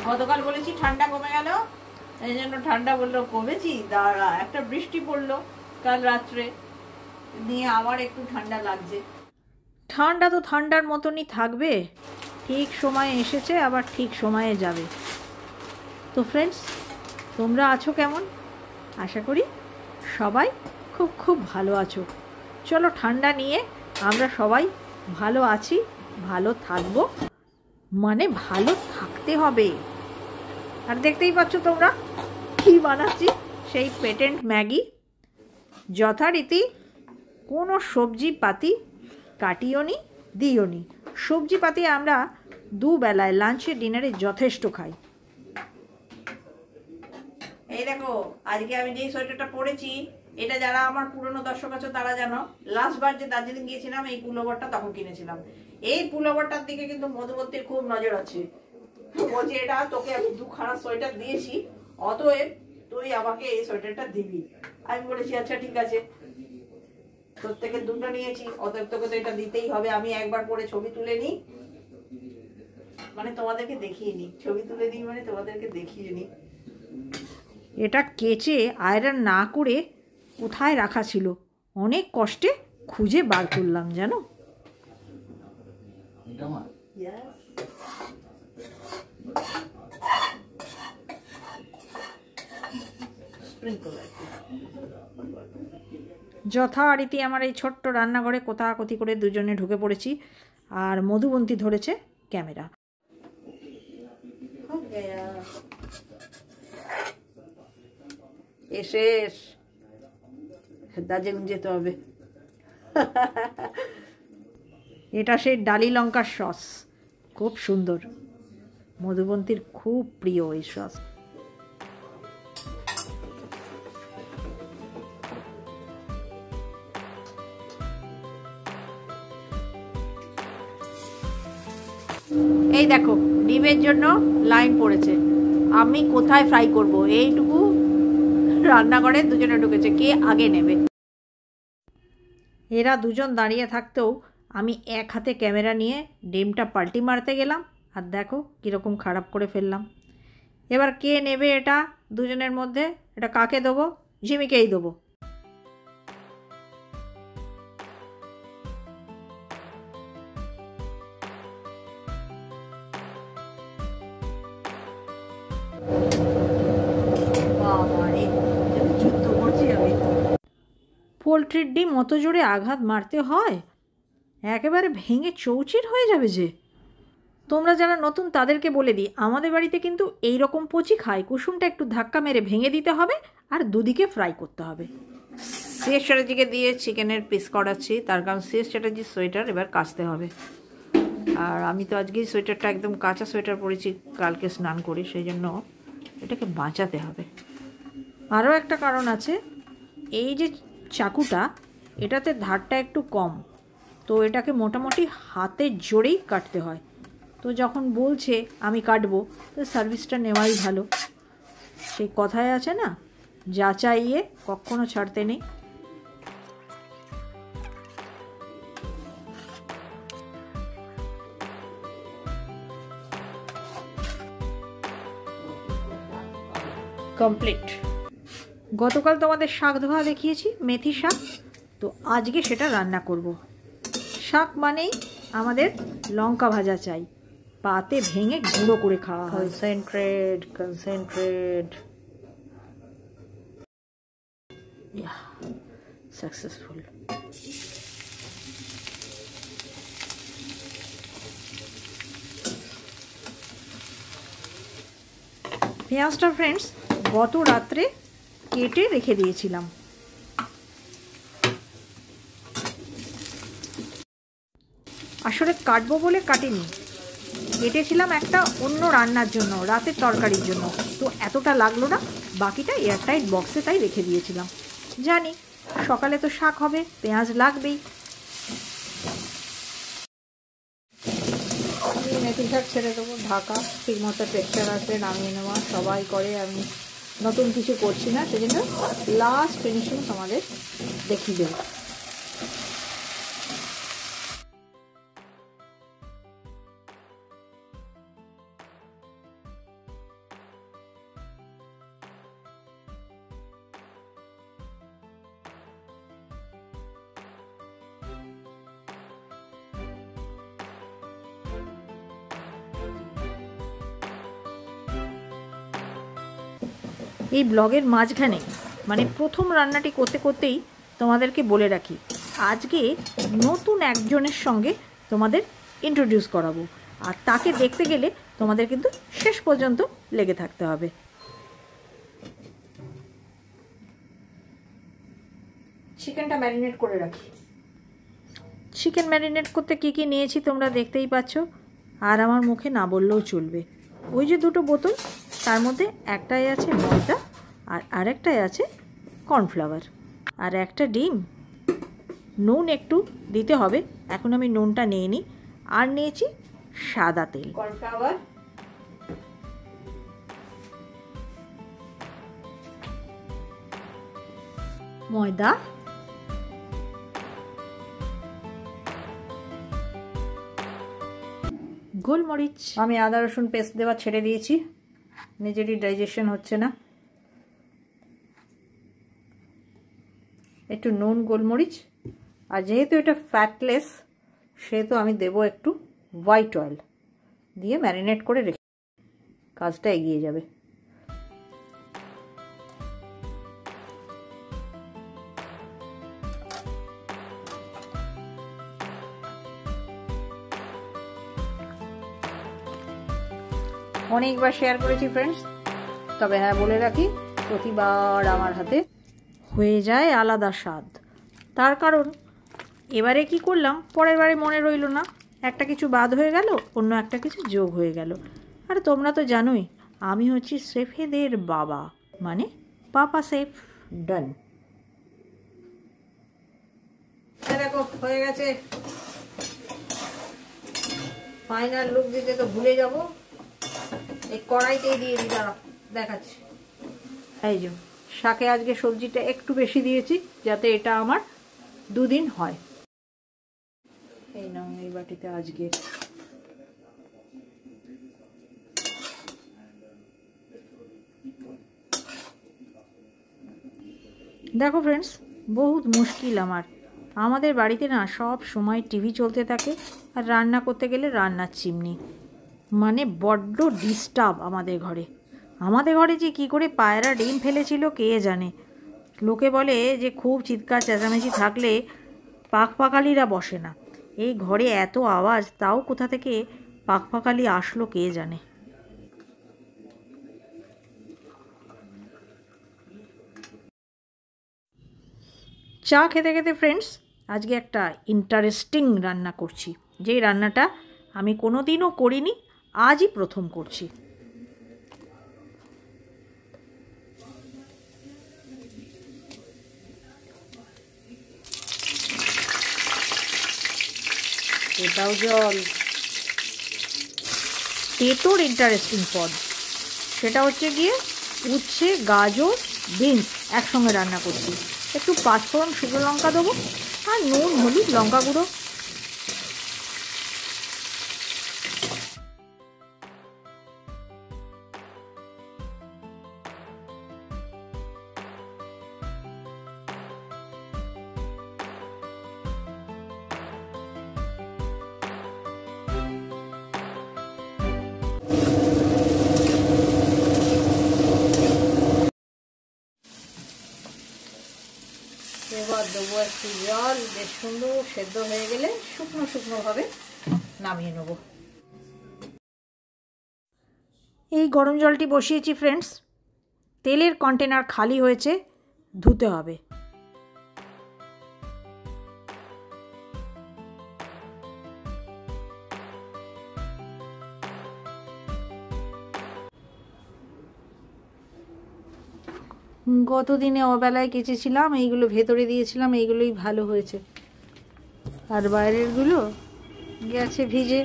গতকাল বলেছি ঠান্ডা কমে গেল, এই জন্য ঠান্ডা বললো কমেছি, দাঁড়া একটা বৃষ্টি পড়লো কাল রাত্রে, নিয়ে আবার একটু ঠান্ডা লাগছে। ঠান্ডা তো ঠান্ডার মতনই থাকবে, ঠিক সময়ে এসেছে আবার ঠিক সময়ে যাবে। তো ফ্রেন্ডস, তোমরা আছো কেমন? আশা করি সবাই খুব খুব ভালো আছো। চলো ঠান্ডা নিয়ে আমরা সবাই ভালো আছি, ভালো থাকবো, মানে ভালো থাকতে হবে। আর দেখতেই পাচ্ছ তোমরা কি বানাচ্ছি, সেই পেটেন্ট ম্যাগি। যথারীতি কোনো সবজি পাতি কাটিও নি দিও নি। সবজি পাতি আমরা দুবেলায় লাঞ্চে ডিনারে যথেষ্ট খাই। এই দেখো আজকে আমি যেই সোয়েটারটা পরেছি, এটা যারা আমার পুরনো দর্শক আছো তারা জানো, লাস্ট বার যে দার্জিলিং গিয়েছিলাম এই পুলোভারটা তখন কিনেছিলাম। এই পুলোভারটার দিকে কিন্তু মধুমতির খুব নজর আছে, বলছে এটা তোকে আমি দুখানা সোয়েটার দিয়েছি, অতএব তুই আমাকে এই সোয়েটারটা দিবি। আমি বলেছি আচ্ছা ঠিক আছে, তোর থেকে দুটো নিয়েছি, অতএব তোকে তো এটা দিতেই হবে। আমি একবার পরে ছবি তুলে নিই, মানে তোমাদেরকে দেখিয়ে নিই, ছবি তুলে নিই মানে তোমাদেরকে দেখিয়ে নিই। এটা কেচে আয়রন না করে কোথায় রাখা ছিল, অনেক কষ্টে খুঁজে বার করলাম জানো। যথারীতি আমার এই ছোট্ট রান্নাঘরে কোথাকথি করে দুজনে ঢুকে পড়েছি, আর মধুবন্তী ধরেছে ক্যামেরা। শেষ, দার্জিলিং যেতে হবে। এটা সেই ডালি লঙ্কার সস, খুব সুন্দর, মধুবন্তীর খুব প্রিয় এই সস। এই দেখো ডিমের জন্য লাইন পড়েছে, আমি কোথায় ফ্রাই করব, এইটুকু রান্নাঘরে দুজনে ঢুকেছে, কে আগে নেবে। এরা দুজন দাঁড়িয়ে থাকতেও আমি এক হাতে ক্যামেরা নিয়ে ডিমটা পাল্টি মারতে গেলাম, আর দেখো কীরকম খারাপ করে ফেললাম। এবার কে নেবে এটা দুজনের মধ্যে? এটা কাকে দেবো? ঝিমিকেই দেবো। পোলট্রির ডিম অত জোরে আঘাত মারতে হয়, একেবারে ভেঙে চৌচির হয়ে যাবে যে। তোমরা যারা নতুন তাদেরকে বলে দিই, আমাদের বাড়িতে কিন্তু এই রকম পচি খায়। কুসুমটা একটু ধাক্কা মেরে ভেঙে দিতে হবে, আর দুদিকে ফ্রাই করতে হবে। শেষ চ্যাটার্জিকে দিয়ে চিকেনের পিস করাচ্ছি, তার কারণ শেষ চ্যাটার্জির সোয়েটার এবার কাচতে হবে। আর আমি তো আজকেই সোয়েটারটা একদম কাঁচা সোয়েটার পরেছি কালকে স্নান করে, সেই জন্য এটাকে বাঁচাতে হবে। আরও একটা কারণ আছে, এই যে চাকুটা, এটাতে ধারটা একটু কম, তো এটাকে মোটামুটি হাতের জোরেই কাটতে হয়। তো যখন বলছে আমি কাটবো, তো সার্ভিসটা নেওয়াই ভালো। সেই কথায় আছে না, যা চাইয়ে কখনো ছাড়তে নেই। কমপ্লিট। গতকাল তোমাদের শাক ধোয়া দেখিয়েছি, মেথি শাক, তো আজকে সেটা রান্না করব। শাক মানেই আমাদের লঙ্কা ভাজা চাই, পাতে ভেঙে গুঁড়ো করে খাওয়া হয়। Concentrate successful. পেঁয়াজটা ফ্রেন্ডস গত রাত্রে কেটে রেখে দিয়েছিলাম। আসলে কাটবো বলে কাটিনি, কেটেছিলাম একটা অন্য রান্নার জন্য, রাতের তরকারির জন্য, তো এতটা লাগলো না, বাকিটা এয়ারটাইট বক্সে তাই রেখে দিয়েছিলাম। জানি সকালে তো শাক হবে, পেঁয়াজ লাগবেই। মেথি শাক ছেড়ে দেবো, ঢাকা, ঠিক মতো টেক্সচার আসলে নামিয়ে নেওয়া, সবাই করে, আমি নতুন কিছু করছি না, সেজন্য লাস্ট ফিনিশিং তোমাদের দেখিয়ে দেবো। এই ব্লগের মাঝখানে মানে প্রথম রান্নাটি করতে করতেই তোমাদেরকে বলে রাখি, আজকে নতুন একজনের সঙ্গে তোমাদের ইন্ট্রোডিউস করাবো, আর তাকে দেখতে গেলে তোমাদের কিন্তু শেষ পর্যন্ত লেগে থাকতে হবে। চিকেনটা ম্যারিনেট করে রাখি। চিকেন ম্যারিনেট করতে কী কী নিয়েছি তোমরা দেখতেই পাচ্ছ, আর আমার মুখে না বললেও চলবে। ওই যে দুটো বোতল, তার মধ্যে একটাই আছে ময়দা আর আরেকটাই আছে কর্নফ্লাওয়ার, আর একটা ডিম। নুন একটু দিতে হবে, এখন আমি নুনটা নিয়ে নিই। আর নিয়েছি সাদা তেল, কর্নফ্লাওয়ার, ময়দা, গোলমরিচ। আমি আদা রসুন পেস্ট দেওয়া ছেড়ে দিয়েছি, নিজেরই ডাইজেশন হচ্ছে না। একটু নুন, গোলমরিচ, আর যেহেতু এটা ফ্যাটলেস সেহেতু আমি দেব একটু হোয়াইট অয়েল দিয়ে ম্যারিনেট করে রেখে কাজটা এগিয়ে যাবে। অনেকবার শেয়ার করেছি ফ্রেন্ডস, তবে হ্যাঁ বলে রাখি, প্রতিবার আমার হাতে হয়ে যায় আলাদা স্বাদ। তার কারণ এবারে কি করলাম পরের বারে মনে রইল না, একটা কিছু বাদ হয়ে গেল, অন্য একটা কিছু যোগ হয়ে গেল। আর তোমরা তো জানোই আমি হচ্ছি শেফেদের বাবা, মানে পাপা শেফ। ডান। দেখো হয়ে গেছে, ফাইনাল লুক দিতে তো ভুলে যাবো। এই কড়াইতেই দিয়ে দিই, দাঁড়াও দেখাচ্ছি। এই যে শাকে আজকে সবজিটা একটু বেশি দিয়েছি যাতে এটা আমার দুদিন হয়। এই নাও এই বাটিতে আজকে দেখো ফ্রেন্ডস, বহুত মুশকিল আমাদের বাড়িতে না সব সময় টিভি চলতে থাকে, আর রান্না করতে গেলে রান্নার চিমনি, মানে বড্ড ডিস্টার্ব আমাদের ঘরে যে কি করে পায়রা ডিম ফেলেছিল কে জানে। লোকে বলে যে খুব চিৎকার চেঁচামেচি থাকলে পাকপাকালিরা বসে না। এই ঘরে এত আওয়াজ, তাও কোথা থেকে পাকপাকালি আসলো কে জানে। চা খেতে খেতে ফ্রেন্ডস আজকে একটা ইন্টারেস্টিং রান্না করছি, যেই রান্নাটা আমি কোনোদিনও করিনি, আজই প্রথম করছি। এটাও জল। তেতোর ইন্টারেস্টিং পদ, সেটা হচ্ছে গিয়ে উচ্ছে, গাজর, বিনস একসঙ্গে রান্না করছি। একটু পাঁচফোড়ন, শুকনো লঙ্কা দেবো, আর নুন, হলুদ, লঙ্কা গুঁড়ো। এবার দেবো একটু জল, বেশ সুন্দর সেদ্ধ হয়ে গেলে শুকনো শুকনো ভাবে নামিয়ে নেব। এই গরম জলটি বসিয়েছি ফ্রেন্ডস, তেলের কন্টেনার খালি হয়েছে, ধুতে হবে। গতদিনে অবেলায় কেচেছিলাম, এইগুলো ভেতরে দিয়েছিলাম, এইগুলোই ভালো হয়েছে, আর বাইরেরগুলো গেছে ভিজে।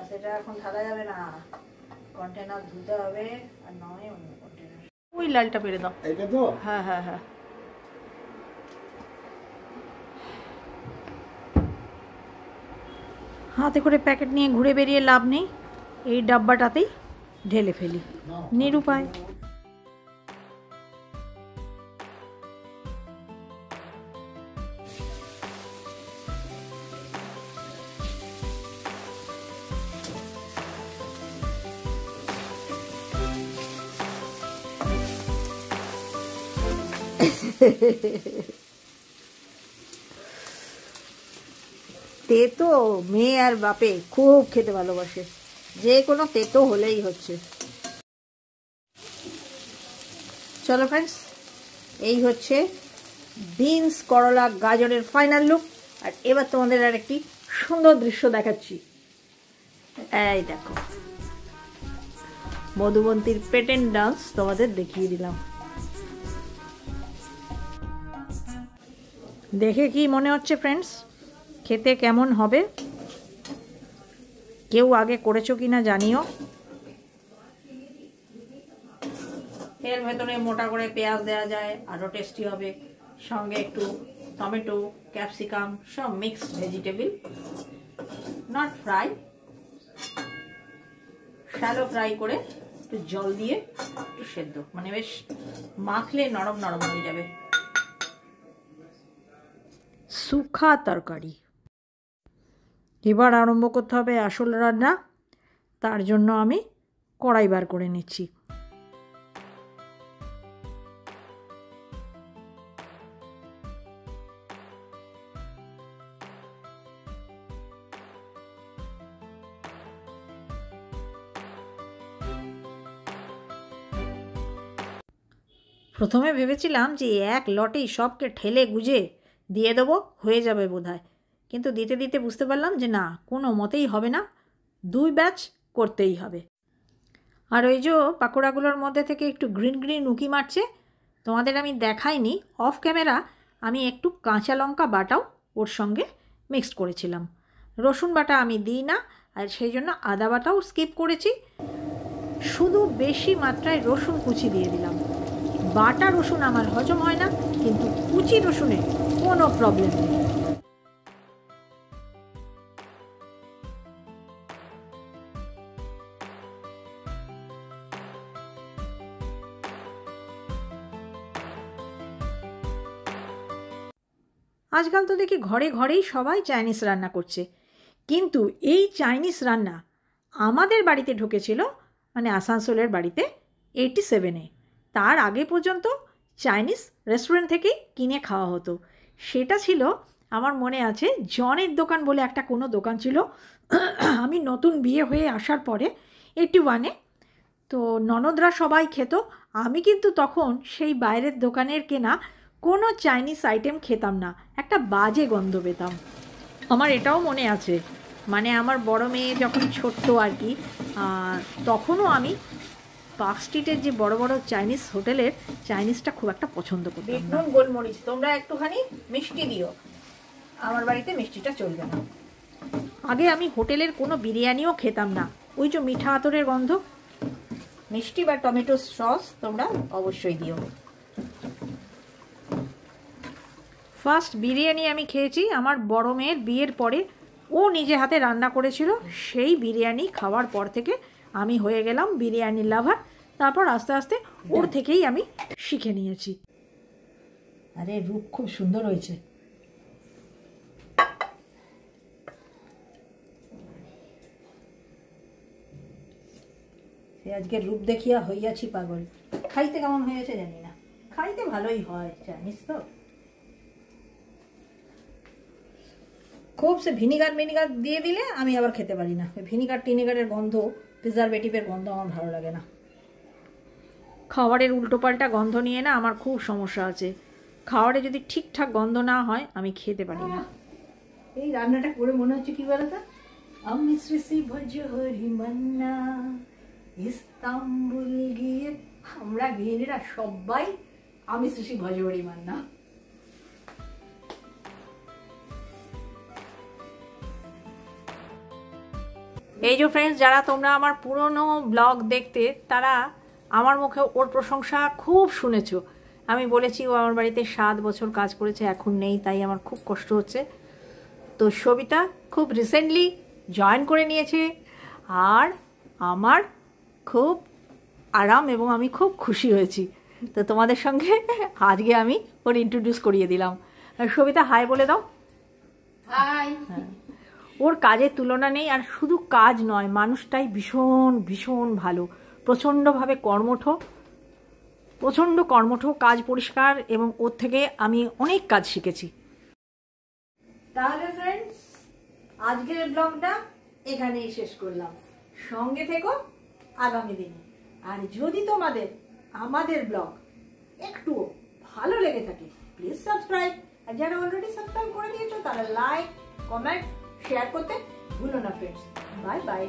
সেটা এখন ঢালা যাবে না, কন্টেনার ধুতে হবে, আর নয় অন্য কন্টেনার। ওই লালটা পেরে দাও। এটা তো? হ্যাঁ হ্যাঁ হ্যাঁ। হাতে করে প্যাকেট নিয়ে ঘুরে বেরিয়ে লাভ নেই, এই ডাব্বাটাতেই ঢেলে ফেলি, নিরুপায়। তেতো মেয়ে আর বাপে খুব খেতে ভালোবাসে, যে কোনো তেতো হলেই হচ্ছে। চলো ফ্রেন্ডস, এই হচ্ছে বিনস, করলা, গাজরের ফাইনাল লুক। আর এবার তোমাদের আর একটি সুন্দর দৃশ্য দেখাচ্ছি। এই দেখো, মধুবন্তীর পেটেন ডান্স তোমাদের দেখিয়ে দিলাম। দেখে কি মনে হচ্ছে ফ্রেন্ডস, খেতে কেমন হবে? কেউ আগে করেছো কিনা জানিও। এর ভেতরে মোটা করে পেঁয়াজ দেওয়া যায়, আরো টেস্টি হবে। সঙ্গে একটু টমেটো, ক্যাপসিকাম, সব mixed vegetable, not fry, shallow fry করে একটু জল দিয়ে একটু সেদ্ধ, মানে বেশ মাখলে নরম নরম হয়ে যাবে। শুখা তরকারি। এবার আরম্ভ করতে হবে আসল রান্না। তার জন্য আমি কড়াই বার করে নিচ্ছি। প্রথমে ভেবেছিলাম যে এক লটেই সবকে ঠেলে গুজে দিয়ে দেবো, হয়ে যাবে বোধহয়, কিন্তু দিতে দিতে বুঝতে পারলাম যে না, কোনো মতেই হবে না, 2 ব্যাচ করতেই হবে। আর ওই যে পাকোড়াগুলোর মধ্যে থেকে একটু গ্রিন গ্রিন উঁকি মারছে, তোমাদের আমি দেখাইনি, অফ ক্যামেরা আমি একটু কাঁচা লঙ্কা বাটাও ওর সঙ্গে মিক্সড করেছিলাম। রসুন বাটা আমি দিই না, আর সেই জন্য আদা বাটাও স্কিপ করেছি, শুধু বেশি মাত্রায় রসুন কুচি দিয়ে দিলাম। বাটা রসুন আমার হজম হয় না, কিন্তু কুচি রসুনে কোনো প্রবলেম নেই। আজকাল তো দেখি ঘরে ঘরেই সবাই চাইনিজ রান্না করছে, কিন্তু এই চাইনিজ রান্না আমাদের বাড়িতে ঢুকেছিল, মানে আসানসোলের বাড়িতে 87-এ। তার আগে পর্যন্ত চাইনিজ রেস্টুরেন্ট থেকেই কিনে খাওয়া হতো। সেটা ছিল, আমার মনে আছে, জনের দোকান বলে একটা কোনো দোকান ছিল। আমি নতুন বিয়ে হয়ে আসার পরে 81-এ, তো ননদরা সবাই খেত, আমি কিন্তু তখন সেই বাইরের দোকানের কেনা কোনো চাইনিজ আইটেম খেতাম না, একটা বাজে গন্ধ পেতাম। আমার এটাও মনে আছে, মানে আমার বড় মেয়ে যখন ছোট্ট আর কি, তখনও আমি পার্ক স্ট্রিটের যে বড় বড় চাইনিজ হোটেলের চাইনিজটা খুব একটা পছন্দ করতাম না। গোলমরিচ তোমরা একটুখানি মিষ্টি দিও, আমার বাড়িতে মিষ্টিটা চলবে না। আগে আমি হোটেলের কোনো বিরিয়ানিও খেতাম না, ওই যে মিঠা আতরের গন্ধ। মিষ্টি বা টমেটো সস তোমরা অবশ্যই দিও। ফার্স্ট বিরিয়ানি আমি খেয়েছি আমার বড় মেয়ের বিয়ের পরে, ও নিজে হাতে রান্না করেছিল। সেই বিরিয়ানি খাওয়ার পর থেকে আমি হয়ে গেলাম বিরিয়ানি লাভার। তারপর আস্তে আস্তে ওর থেকেই আমি শিখে নিয়েছি। আরে রূপ খুব সুন্দর হয়েছে। আজকে রূপ দেখিয়া হইয়াছি পাগল। খাইতে কেমন হয়েছে জানি না, খাইতে ভালোই হয়, জানিস তো। খুব সে ভিনিগার দিয়ে দিলে আমি আবার খেতে পারি না। ভিনিগার টিনিগারের গন্ধ, প্রিজারভেটিভের গন্ধ আমার ভালো লাগে না। খাবারের উল্টোপাল্টা গন্ধ নিয়ে না আমার খুব সমস্যা আছে। খাবারে যদি ঠিকঠাক গন্ধ না হয় আমি খেতে পারি না। এই রান্নাটা করে মনে হচ্ছে কি বলতো, আমি শ্রী ভজহরি মান্না ইস্তাম্বুল গিয়ে, আমরা গৃহিণীরা সবাই আমি শ্রী ভজহরি মান্না। এই যে ফ্রেন্ডস, যারা তোমরা আমার পুরনো ব্লগ দেখতে, তারা আমার মুখে ওর প্রশংসা খুব শুনেছো। আমি বলেছি ও আমার বাড়িতে 7 বছর কাজ করেছে, এখন নেই, তাই আমার খুব কষ্ট হচ্ছে। তো সবিতা খুব রিসেন্টলি জয়েন করে নিয়েছে, আর আমার খুব আরাম এবং আমি খুব খুশি হয়েছি। তো তোমাদের সঙ্গে আজকে আমি ওর ইন্ট্রোডিউস করিয়ে দিলাম। সবিতা হাই বলে দাও। হাই। হ্যাঁ, ওর কাজের তুলনা নেই, আর শুধু কাজ নয়, মানুষটাই ভীষণ ভীষণ ভালো, প্রচণ্ডভাবে কর্মঠ, কাজ পরিষ্কার, এবং ওর থেকে আমি অনেক কাজ শিখেছি। তাহলে ফ্রেন্ডস, আজকের ব্লগটা এখানেই শেষ করলাম। সঙ্গে থেকো আগামী দিনে। আর যদি তোমাদের আমাদের ব্লগ একটু ভালো লেগে থাকে, প্লিজ সাবস্ক্রাইব। আর যারা অলরেডি সাবস্ক্রাইব করে দিয়েছো তারা লাইক, কমেন্ট, শেয়ার করতে ভুলো না ফ্রেন্ডস। Bye bye.